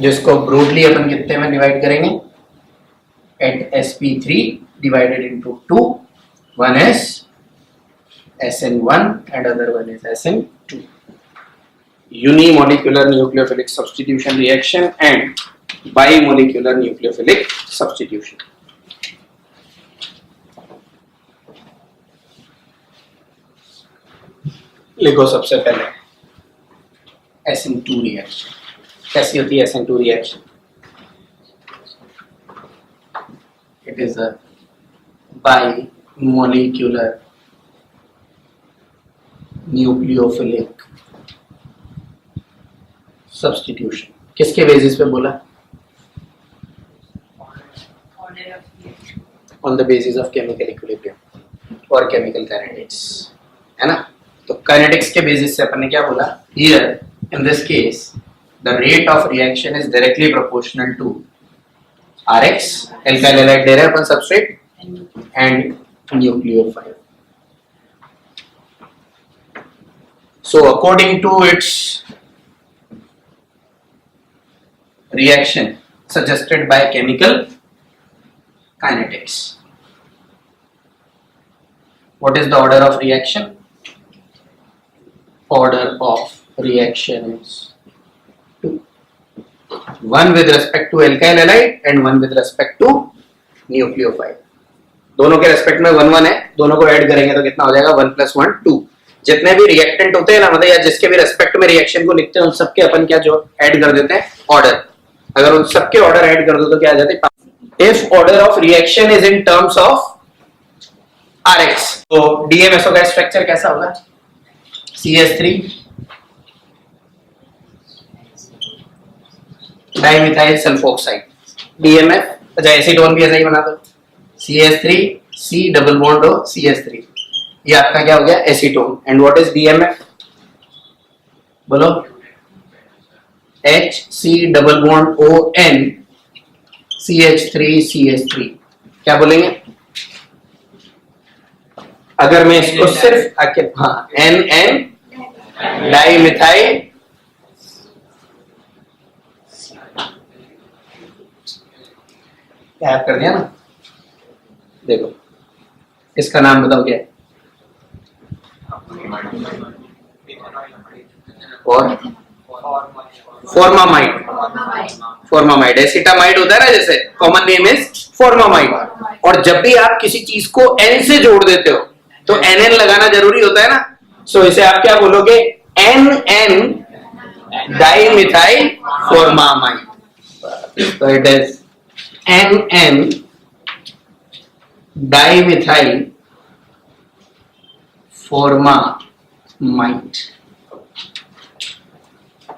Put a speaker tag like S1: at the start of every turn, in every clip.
S1: जिसको ब्रूटली अपन कितने में डिवाइड करेंगे eight sp3 divided into 2. One is SN1 and other one is SN2. Unimolecular nucleophilic substitution reaction and bimolecular nucleophilic substitution. लिखो सबसे पहले SN2 reaction कैसी होती है SN2 reaction? It is a bimolecular nucleophilic substitution. किसके basis पे बोला? On the basis of chemical equilibrium or chemical kinetics, है ना? तो kinetics के बेसिस से अपन ने क्या बोला? Here in this case the rate of reaction is directly proportional to Rx, alkyl halide दे रहे हैं अपन substrate and nucleophile. So according to its reaction suggested by chemical kinetics, what is the order of reaction? Order of reaction is 2. One with respect to alkyl halide and one with respect to nucleophile. दोनों के respect में 1 1 है, दोनों को add करेंगे तो कितना हो जाएगा 1 + 1 2. जितने भी रिएक्टेंट होते हैं ना, मतलब या जिसके भी रेस्पेक्ट में रिएक्शन को लिखते हैं उन सबके अपन क्या जो ऐड कर देते हैं ऑर्डर. अगर उन सबके ऑर्डर ऐड कर दो तो क्या आ जाते हैं? If order of reaction is in terms of Rx, तो DMSO का स्ट्रक्चर कैसा होगा? CH3 dimethyl sulphoxide, DMF. अच्छा एसीटोन भी ऐसा ही बना दो, CH3 C डबल बॉन्ड हो CH3, ये आपका क्या हो गया acetone. And what is DMF? बोलो. HC double bond ON CH3 CH3. क्या बोलेंगे अगर मैं इसको सिर्फ हाँ NN डाइमिथाइल क्या कर दिया ना. देखो इसका नाम बताओ क्या है? और फॉर्मामाइड. फॉर्मामाइड एसिटामाइड होता है ना, जैसे कॉमन नेम इज फॉर्मामाइड. और जब भी आप किसी चीज को N से जोड़ देते हो तो NN लगाना जरूरी होता है ना. सो इसे आप क्या बोलोगे? NN dimethyl formamide. तो it is NN dimethyl formamide.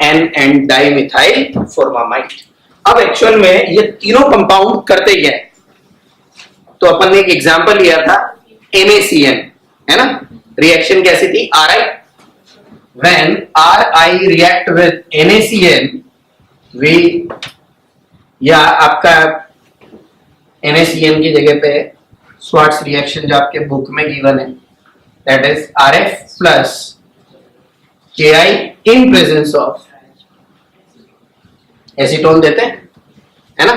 S1: NN dimethyl formamide. अब एक्चुअल में ये तीनों कंपाउंड करते ही है. तो अपन ने एक एग्जांपल लिया था NaCN, है ना. रिएक्शन कैसी थी? Ri. When Ri react with NaCN, we या आपका NaCN की जगह पे स्वार्ट्स रिएक्शन जो आपके बुक में गिवन है, that is Rf plus Ki in presence of acetone देते हैं, है ना.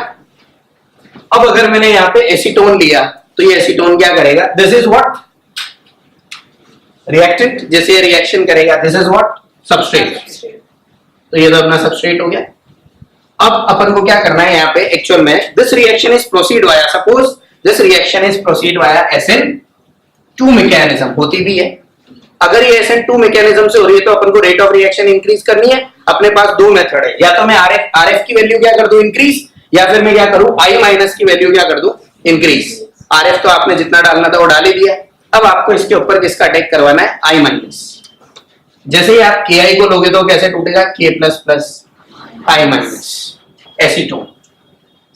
S1: अब अगर मैंने यहाँ पे एसीटोन लिया तो ये एसीटोन क्या करेगा? दिस इज व्हाट रिएक्टेंट, जैसे ये रिएक्शन करेगा. This is what substrate. तो ये तो अपना सबस्ट्रेट हो गया. अब अपन को क्या करना है यहाँ पे एक्चुअल में? This reaction is proceed via, suppose this reaction is proceed via SN2 mechanism. होती भी है. अगर ये SN2 मैकेनिज्म से हो रही है तो अपन को रेट ऑफ रिएक्शन इंक्रीज करनी है. अपने पास दो मेथड है, या तो मैं RF की वैल्यू क्या कर दूं इंक्रीज, या फिर मैं क्या करूं I- की वैल्यू क्या कर दूं इंक्रीज. RF तो आपने जितना डालना था वो डाल ही दिया. अब आपको इसके ऊपर किसका अटैक करवाना है? I-. जैसे ही आप Ki को लोगे तो कैसे टूटेगा? K plus I-. Acetone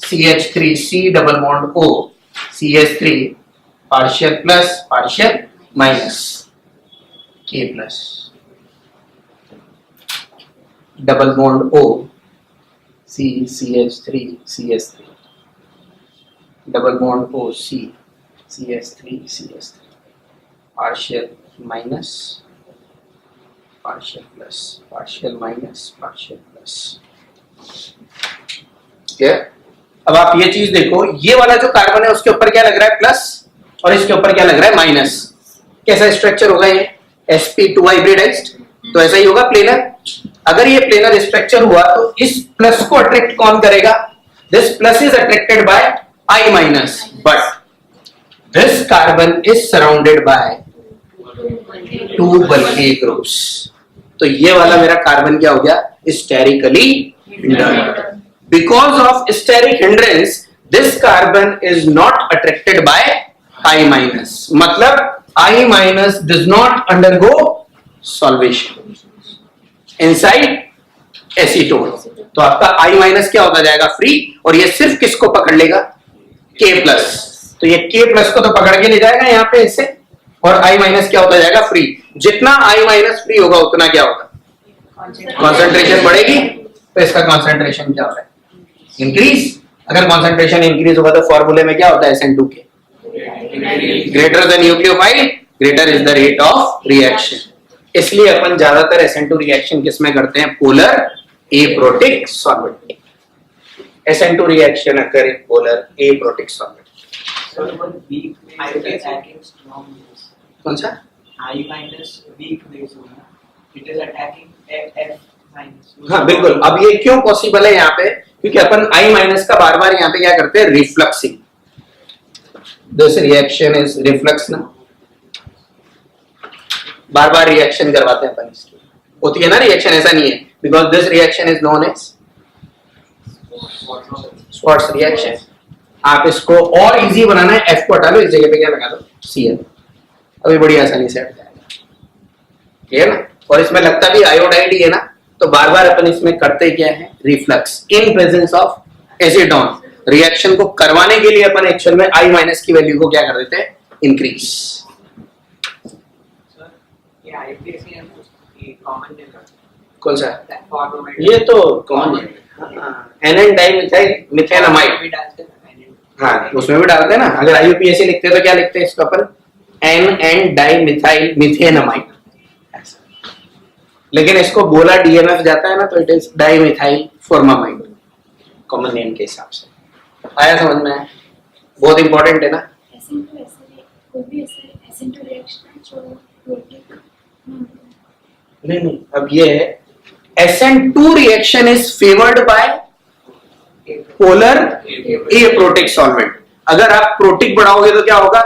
S1: CH3C double bond O CH3 partial plus partial minus K plus double bond O CH3 CH3 double bond O CH3 partial minus partial plus partial minus partial plus clear? अब आप ये चीज देखो, ये वाला जो carbon है उसके ऊपर क्या लग रहा है प्लस, और इसके ऊपर क्या लग रहा है माइनस। कैसा स्ट्रक्चर होगा ये? sp2 हाइब्रिडाइज्ड, तो ऐसा ही होगा प्लेनर। अगर ये प्लेनर स्ट्रक्चर हुआ तो इस प्लस को अट्रैक्ट कौन करेगा? This plus is attracted by I minus, but this carbon is surrounded by 2 bulky groups. तो ये वाला मेरा कार्बन क्या हो गया? Sterically hindered. Because of steric hindrance, this carbon is not attracted by I minus. मतलब I minus does not undergo solvation inside acetone. तो आपका I minus क्या होता जाएगा? फ्री, और ये सिर्फ किसको पकड़ लेगा? K plus. तो ये K प्लस को तो पकड़ के ले जाएगा यहाँ पे इससे, और I माइनस क्या होता जाएगा? फ्री। जितना I माइनस फ्री होगा उतना क्या होगा? कॉन्सेंट्रेशन बढ़ेगी, तो इसका कॉन्सेंट्रेशन क्या होता है? इंक्रीज। अगर कॉन्सेंट्रेशन इंक्रीज होगा तो फॉर्मूले में क्या होता है? SN2K, greater the nucleophile greater is the rate of reaction. इसलिए अपन ज्यादातर SN2 रिएक्शन किसमें करते हैं? Polar aprotic solvent. SN2 reaction occur in polar aprotic solvent. कौन सा?
S2: I minus weak base होगा, it is attacking F minus।
S1: हाँ बिल्कुल। अब ये क्यों पॉसिबल है यहाँ पे? क्योंकि अपन I माइनस का बार बार यहाँ पे क्या करते हैं? रिफ्लक्सिंग। दिस रिएक्शन इज रिफ्लक्स ना, बार बार रिएक्शन करवाते हैं अपन इसकी। होती है ना रिएक्शन, ऐसा नहीं है, because this reaction is known as Swarts reaction. आप इसको और इजी बनाना है, F को हटा लो, इस जगह पे क्या लगा दो? Cl। अभी बड़ी आसानी से हट जाएगा, ठीक है ना? और इसमें लगता भी आयोडाइड ही है ना, तो बार बार अपन इसमें करते क्या है? Reflux in presence of acetone. Reaction को करवाने के लिए अपन एक्चुअल में I माइनस की वैल्यू को क्या कर देते हैं? इंक्रीज। कौन सा? ये तो कॉमन है, NN डाइमिथाइल मिथेनामाइड। हाँ उसमें भी डालते हैं ना। अगर IUPAC लिखते हैं तो क्या लिखते हैं इसको अपन? NN dimethyl मिथेनामाइड। लेकिन इसको बोला DMF जाता है ना, तो it is dimethyl formamide, common name के हिसाब से। आया समझ में? बहुत इंपॉर्टेंट है ना। नहीं, अब ये है SN2 reaction is favoured by polar aprotic solvent. अगर आप प्रोटिक बढ़ाओगे तो क्या होगा?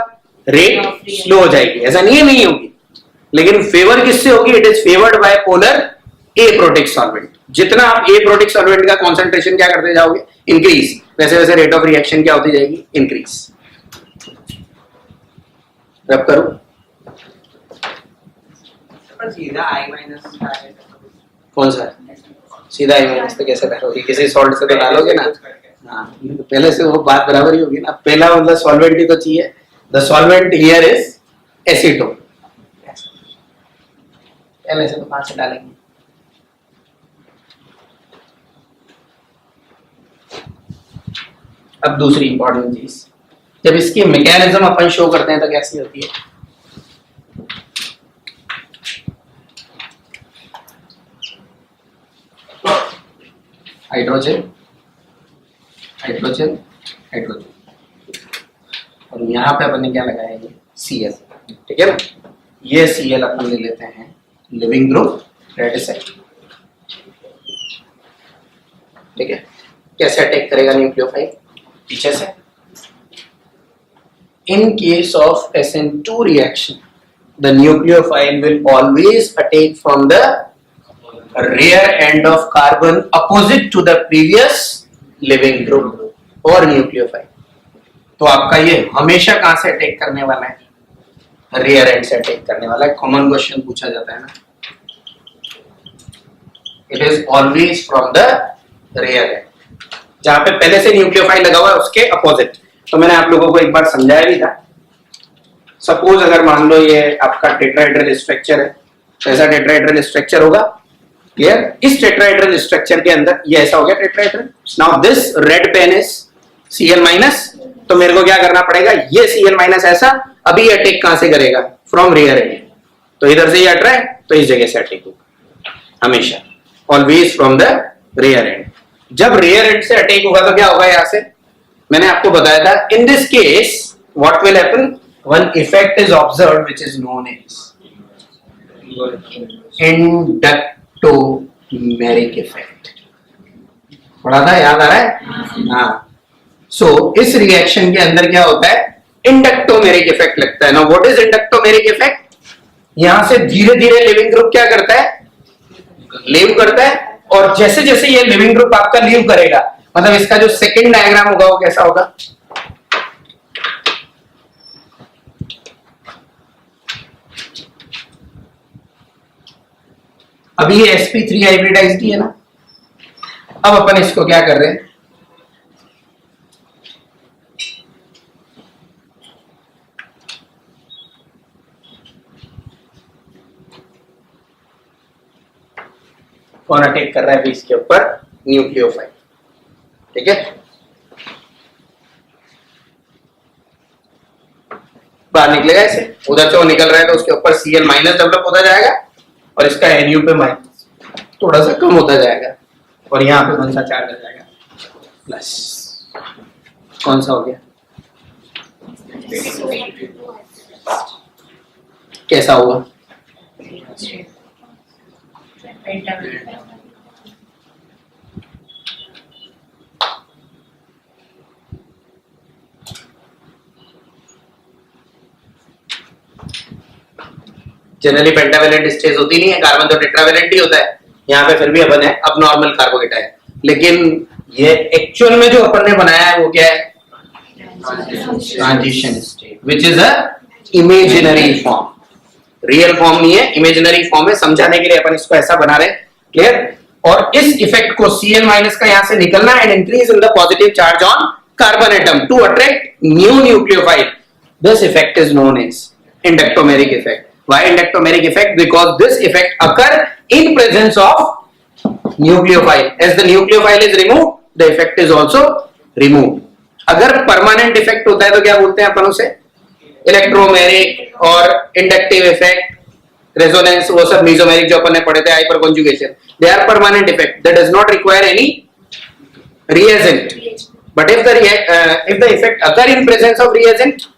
S1: रेट स्लो हो जाएगी। ऐसा नहीं है नहीं होगी, लेकिन फेवर किससे होगी? It is favoured by polar aprotic solvent. जितना आप एप्रोटिक सॉल्वेंट का कॉन्सेंट्रेशन क्या करते जाओगे? इंक्रीज, वैसे वैसे रेट ऑफ रिएक्शन क्या होती जाएगी? इंक्रीज। रब करो।
S2: सीधा I माइनस
S1: कौन सा? सीधा I माइनस तो कैसे डालोगे? किसी सॉल्ट से तो डालोगे ना। हाँ पहले से वो बात बराबर ही होगी ना। पहला मतलब सॉल्वेंट ही तो चाहिए। The solvent here is acetone. पहले से तो कहां से डालेंगे? अब दूसरी इंपॉर्टेंट चीज, जब इसकी मैकेनिज्म अपन शो करते हैं तो कैसी होती है? हाइड्रोजन हाइड्रोजन हाइड्रोजन, और यहाँ पे अपन ने क्या लगाया है? Cl, ठीक है ना? ये Cl अपन ले लेते हैं लिविंग ग्रुप रेडिसाइड, ठीक है? कैसे अटैक करेगा न्यूक्लियोफाइल? पीछे से। In case of SN2 reaction, the nucleophile will always attack from the rear end of carbon opposite to the previous living group or nucleophile. तो आपका ये हमेशा कहां से अटैक करने वाला है? रियर एंड से अटैक करने वाला है। कॉमन क्वेश्चन पूछा जाता है ना, it is always from the rear and, जहां पे पहले से न्यूक्लियोफाइल लगा हुआ है उसके अपोजिट। तो मैंने आप लोगों को एक बार समझाया भी था। सपोज अगर मान लो ये आपका टेट्राहेड्रल स्ट्रक्चर है, तो ऐसा टेट्राहेड्रल स्ट्रक्चर होगा, क्लियर? इस टेट्राहेड्रल स्ट्रक्चर के अंदर ये ऐसा हो गया tetrahedral. Now this red pen is Cl minus, तो मेरे को क्या करना पड़ेगा? ये Cl माइनस ऐसा, अभी अटैक कहां से करेगा? From rear and. तो इधर से ये अटैक, तो इस जगह से अटैक होगा हमेशा, always from the rear and. जब रेयर एंड से अटैक होगा तो क्या होगा? यहां से मैंने आपको बताया था, in this case what will happen, one effect is observed which is known as inductomeric effect. पढ़ा था, याद आ रहा है? हाँ। सो इस रिएक्शन के अंदर क्या होता है? इंडक्टोमेरिक इफेक्ट लगता है ना। What is inductomeric effect? यहां से धीरे धीरे लिविंग ग्रुप क्या करता है? लीव करता है, और जैसे जैसे ये लिविंग ग्रुप आपका लीव करेगा, मतलब इसका जो सेकंड डायग्राम होगा वो कैसा होगा? अभी ये sp3 हाइब्रिडाइज्ड है ना। अब अपन इसको क्या कर रहे हैं? कौन अटैक कर रहा है अभी इसके ऊपर? न्यूक्लियोफाइल। ठीक है, बाहर निकलेगा ऐसे, उधर से वो निकल रहा है तो उसके ऊपर Cl माइनस डेवलप होता जाएगा और इसका Nu पे माइनस थोड़ा सा कम होता जाएगा, और यहाँ पे कौन सा चार्ज आ जाएगा? प्लस। कौन सा हो गया? कैसा होगा? जनरली पेंटावेलेंट स्टेज होती नहीं है, कार्बन तो टेट्रावेलेंट ही होता है। यहाँ पे फिर भी अपन है अब नॉर्मल कार्बोकेटायन, लेकिन ये एक्चुअल में जो अपन ने बनाया है वो क्या है? Transition state, which is a imaginary form. Real form नहीं है, इमेजिनरी फॉर्म है। समझाने के लिए अपन इसको ऐसा बना रहे हैं, क्लियर? और इस इफेक्ट को Cl माइनस का यहां से निकलना and increase in the positive charge on carbon atom to attract new nucleophile. This effect is known as inductomeric effect. Why inductomeric effect? Because this effect occur in presence of nucleophile. As the nucleophile is removed, the effect is also removed. अगर permanent effect होता है तो क्या बोलते हैं अपन उसे? Electromeric और inductive effect, resonance, वो सब मेसोमेरिक जो अपन ने पढ़े थे, hyperconjugation, they are permanent effect that does not require any reagent. But if the effect occur in presence of reagent,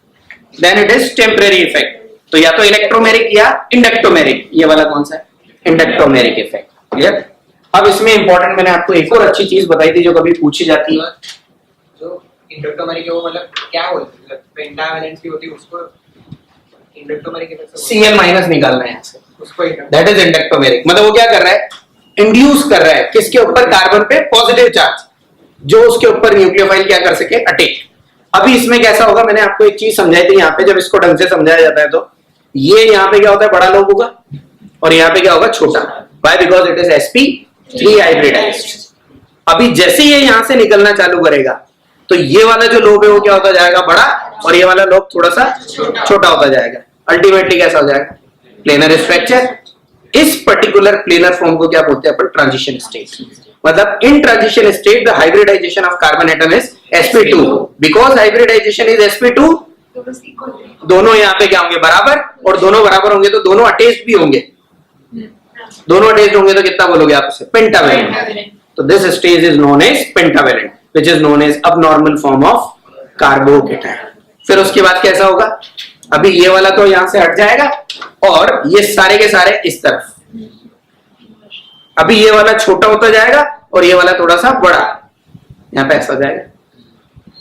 S1: then it is temporary effect. तो या तो इलेक्ट्रोमेरिक या इंडक्टोमेरिक। ये वाला कौन सा है? Inductomeric effect. क्लियर? अब इसमें इंपॉर्टेंट मैंने आपको एक और अच्छी चीज बताई थी जो कभी पूछी जाती है।
S2: जो इंडक्टोमेरिक है वो मतलब क्या बोलते हैं? मतलब पेंटावेलेंट की होती है उसको इंडक्टोमेरिक इफेक्ट से
S1: Cl माइनस निकालना है यहाँ से,
S2: उसको
S1: दैट इज इंडक्टोमेरिक। मतलब वो क्या कर रहा है? इंड्यूस कर रहा है किसके ऊपर? कार्बन पे पॉजिटिव चार्ज, जो उसके ऊपर न्यूक्लियोफाइल क्या कर सके? अटैक। अभी इसमें कैसा होगा? मैंने आपको एक चीज समझाई थी यहाँ पे, जब इसको ढंग से समझाया जाता है तो ये यहाँ पे क्या होता है? बड़ा लोब होगा, और यहाँ पे क्या होगा? छोटा। Why? Because it is sp3 hybridized। अभी जैसे ये यहाँ से निकलना चालू करेगा तो ये वाला जो लोब है वो क्या होता जाएगा? बड़ा, और ये वाला लोब थोड़ा सा छोटा होता जाएगा। अल्टीमेटली कैसा हो जाएगा? Planar structure. इस पर्टिकुलर प्लेनर फॉर्म को क्या बोलते हैं अपन? Transition state. मतलब in transition state the hybridisation of carbon atom is sp2। Because hybridisation is sp2, दोनों यहाँ पे क्या होंगे? बराबर, और दोनों बराबर होंगे तो दोनों अटैच्ड भी होंगे। दोनों अटैच्ड होंगे तो कितना बोलोगे आप उसे? पेंटावेलेंट। तो this stage is known as pentavalent, which is known as abnormal form of carbocation. फिर उसके बाद कैसा होगा? अभी ये वाला तो यहां से हट जाएगा, और ये सारे के सारे इस तरफ। अभी ये वाला छोटा होता जाएगा और ये वाला थोड़ा सा बड़ा, यहाँ पे ऐसा हो जाएगा।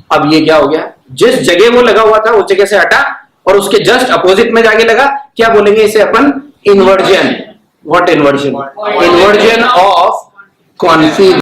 S1: अब ये क्या हो गया? जिस जगह वो लगा हुआ था उस जगह से हटा और उसके जस्ट अपोजिट में जाके लगा। क्या बोलेंगे इसे अपन? Inversion. What inversion? Inversion of config